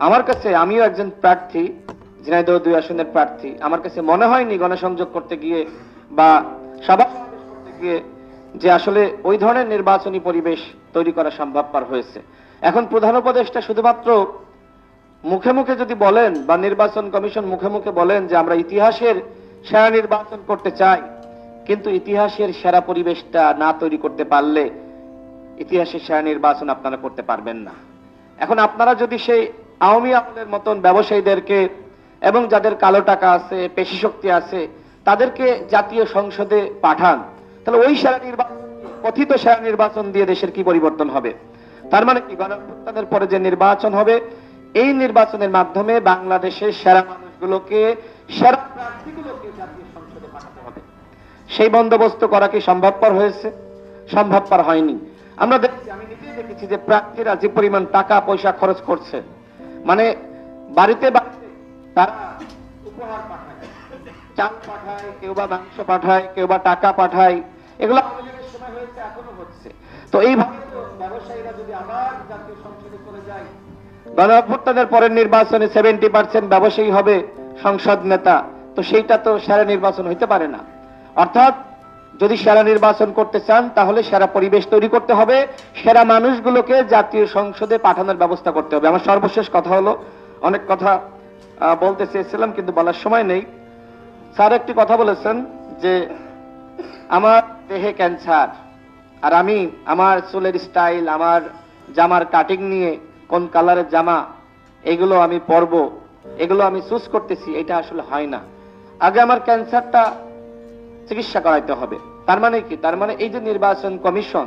আমার কাছে, আমিও একজন প্রার্থী, ঝিনাইদহ 2 আসনের প্রার্থী, আমার কাছে মনে হয়নি গণসংযোগ করতে গিয়ে বা সভা সমাবেশ করতে গিয়ে যে আসলে ওই ধরনের নির্বাচনী পরিবেশ তৈরি করা সম্ভবপর হয়েছে। এখন প্রধান উপদেষ্টা শুধুমাত্র মুখে মুখে যদি বলেন বা নির্বাচন কমিশন মুখে মুখে বলেন যে আমরা ইতিহাসের সেরা নির্বাচন করতে চাই, কিন্তু ইতিহাসের সেরা পরিবেশটা না তৈরি করতে পারলে ইতিহাসের সেরা নির্বাচন আপনারা করতে পারবেন না। এখন আপনারা যদি সেই আওয়ামী আমলের মতন ব্যবসায়ীদেরকে এবং যাদের কালো টাকা আছে, পেশি শক্তি আছে, তাদেরকে জাতীয় সংসদে পাঠান, তাহলে ওই সেরা নির্বাচন, কথিত সেরা নির্বাচন দিয়ে দেশের কি পরিবর্তন হবে? তার মানে কি, গণঅভ্যুত্থানের পরে যে নির্বাচন হবে, এই নির্বাচনের মাধ্যমে বাংলাদেশের সেরা মানুষগুলোকে, সেরা প্রার্থীগুলোকে জাতীয় সংসদে পাঠাতে হবে। সেই বন্দোবস্ত করা কি সম্ভবপর হয়েছে? সম্ভবপর হয়নি। আমরা দেখছি, আমি নিজেই দেখেছি যে প্রার্থীরা যে পরিমাণ টাকা পয়সা খরচ করছে, মানে বাড়িতে বাড়িতে তারা উপহার পাঠায়, চাল পাঠায়, কেউ বা মাংস পাঠায়, কেউ বা টাকা পাঠায়। এগুলো আওয়ামী লীগের সময় হয়েছে, এখনো হচ্ছে। তো এইভাবে তো ব্যবসায়ীরা যদি আবার জাতীয় সংসদে চলে যায়, গণঅভ্যুত্থানের পরের নির্বাচনে 70% ব্যবসায়ী হবে সংসদ নেতা, তো সেইটা তো সেরা নির্বাচন হইতে পারে না। অর্থাৎ যদি সেরা নির্বাচন করতে চান, তাহলে সেরা পরিবেশ তৈরি করতে হবে, সেরা মানুষগুলোকে জাতীয় সংসদে পাঠানোর ব্যবস্থা করতে হবে। আমার সর্বশেষ কথা হলো, অনেক কথা বলতে চেয়েছিলাম কিন্তু বলার সময় নেই। স্যার একটি কথা বলেছেন যে আমার দেহে ক্যান্সার, আর আমি আমার চুলের স্টাইল, আমার জামার কাটিং নিয়ে, কোন কালারের জামা, এগুলো আমি পরবো, এগুলো আমি চুজ করতেছি, এটা আসলে হয় না। আগে আমার ক্যান্সারটা চিকিৎসা করাইতে হবে। তার মানে কি? তার মানে এই যে নির্বাচন কমিশন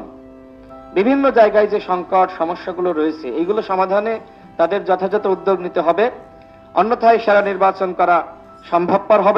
বিভিন্ন জায়গায় যে সংকট সমস্যাগুলো রয়েছে, এইগুলো সমাধানে তাদের যথাযথ উদ্যোগ নিতে হবে, অন্যথায় সেরা নির্বাচন করা সম্ভবপর হবে।